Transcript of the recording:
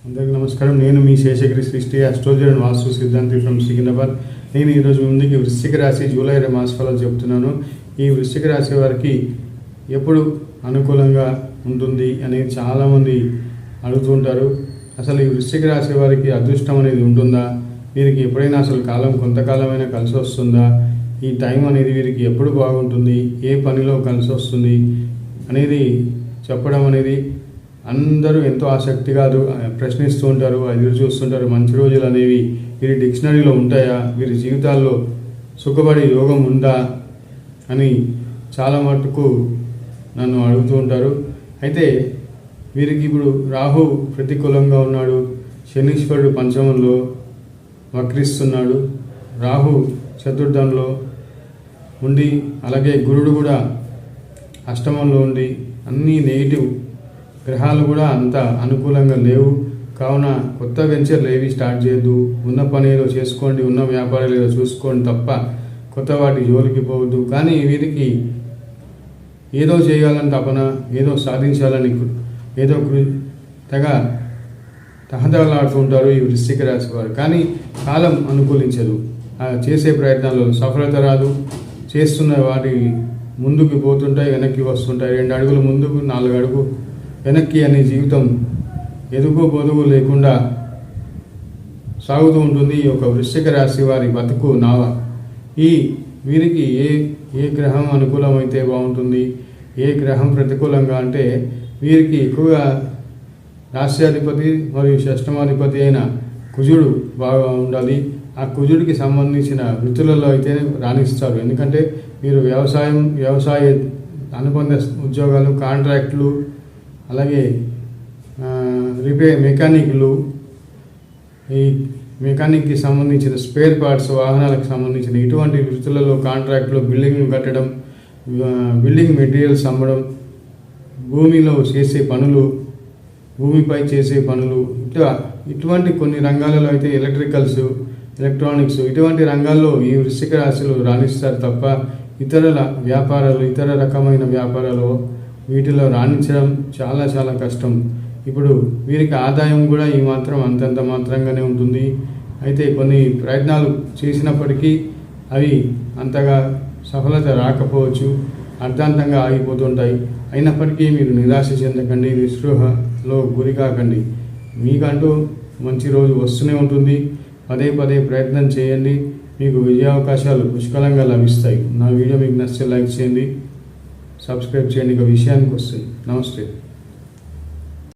అందరికీ నమస్కారం. నేను మీ శేషగిరి సృష్టి అస్ట్రాలజర్ అండ్ వాస్తు సిద్ధాంతి ఫ్రమ్ సికింద్రాబాద్. నేను ఈరోజు ముందుకి వృశ్చిక రాశి జూలై మాసఫలాలు చెప్తున్నాను. ఈ వృశ్చిక రాశి వారికి ఎప్పుడు అనుకూలంగా ఉంటుంది అనేది చాలామంది అడుగుతుంటారు. అసలు ఈ వృశ్చిక రాశి వారికి అదృష్టం అనేది ఉంటుందా? వీరికి ఎప్పుడైనా అసలు కాలం కొంతకాలమైనా కలిసి వస్తుందా? ఈ టైం అనేది వీరికి ఎప్పుడు బాగుంటుంది, ఏ పనిలో కలిసి వస్తుంది అనేది చెప్పడం అనేది అందరూ ఎంతో ఆసక్తిగా ప్రశ్నిస్తూ ఉంటారు, ఎదురు చూస్తుంటారు. మంచి రోజులు అనేవి వీరి డిక్షనరీలో ఉంటాయా? వీరి జీవితాల్లో సుఖపడే యోగం ఉందా అని చాలా మటుకు నన్ను అడుగుతూ ఉంటారు. అయితే వీరికి ఇప్పుడు రాహు ప్రతికూలంగా ఉన్నాడు, శనీశ్వరుడు పంచమంలో వక్రిస్తున్నాడు, రాహు చతుర్థంలో ఉండి, అలాగే గురుడు కూడా అష్టమంలో ఉండి, అన్నీ నెగిటివ్ గ్రహాలు కూడా అంత అనుకూలంగా లేవు. కావున కొత్త వెంచర్లు ఏవి స్టార్ట్ చేయొద్దు. ఉన్న పని ఏదో చేసుకోండి, ఉన్న వ్యాపారాలు ఏదో చూసుకోండి తప్ప కొత్త వాటి జోలికి పోవద్దు. కానీ వీరికి ఏదో చేయాలని తపన, ఏదో సాధించాలని ఏదో తెగ తహతలాడుతూ ఉంటారు ఈ వృశ్చిక రాశి వారు. కానీ కాలం అనుకూలించదు. చేసే ప్రయత్నాల్లో సఫలత రాదు. చేస్తున్న వాటి ముందుకు పోతుంటాయి, వెనక్కి వస్తుంటాయి. 2 అడుగులు ముందుకు, 4 అడుగు వెనక్కి అనే జీవితం ఎదుగు పొదుగు లేకుండా సాగుతూ ఉంటుంది ఈ యొక్క వృశ్చిక రాశి వారి బతుకు నావ. వీరికి ఏ గ్రహం అనుకూలమైతే బాగుంటుంది, ఏ గ్రహం ప్రతికూలంగా అంటే వీరికి ఎక్కువగా రాష్ట్రాధిపతి మరియు షష్టమాధిపతి అయిన కుజుడు బాగా ఉండాలి. ఆ కుజుడికి సంబంధించిన వృత్తులలో అయితే రాణిస్తారు. ఎందుకంటే మీరు వ్యవసాయ అనుబంధ ఉద్యోగాలు, కాంట్రాక్టులు, అలాగే మెకానిక్లు, ఈ మెకానిక్కి సంబంధించిన స్పేర్ పార్ట్స్, వాహనాలకు సంబంధించిన ఇటువంటి వృత్తులలో కాంట్రాక్టులు, బిల్డింగ్లు కట్టడం, బిల్డింగ్ మెటీరియల్స్ అమ్మడం, భూమిలో చేసే పనులు, భూమిపై చేసే పనులు, ఇటువంటి కొన్ని రంగాలలో అయితే ఎలక్ట్రానిక్స్ ఇటువంటి రంగాల్లో ఈ వృశ్చిక రాశులు రాణిస్తారు తప్ప ఇతర రకమైన వ్యాపారాలు వీటిలో రాణించడం చాలా చాలా కష్టం. ఇప్పుడు వీరికి ఆదాయం కూడా ఈ మాత్రం అంతంత మాత్రంగానే ఉంటుంది. అయితే కొన్ని ప్రయత్నాలు చేసినప్పటికీ అవి అంతగా సఫలత రాకపోవచ్చు, అర్ధాంతంగా ఆగిపోతుంటాయి. అయినప్పటికీ మీరు నిరాశ చెందకండి, నిస్పృహలో గురి కాకండి. మీకంటూ మంచి రోజు వస్తూనే ఉంటుంది. పదే ప్రయత్నం చేయండి, మీకు విజయావకాశాలు పుష్కలంగా లభిస్తాయి. నా వీడియో మీకు నచ్చితే లైక్ చేయండి, సబ్స్క్రైబ్ చేయండి. ఇక విషయానికి వస్తుంది. నమస్తే.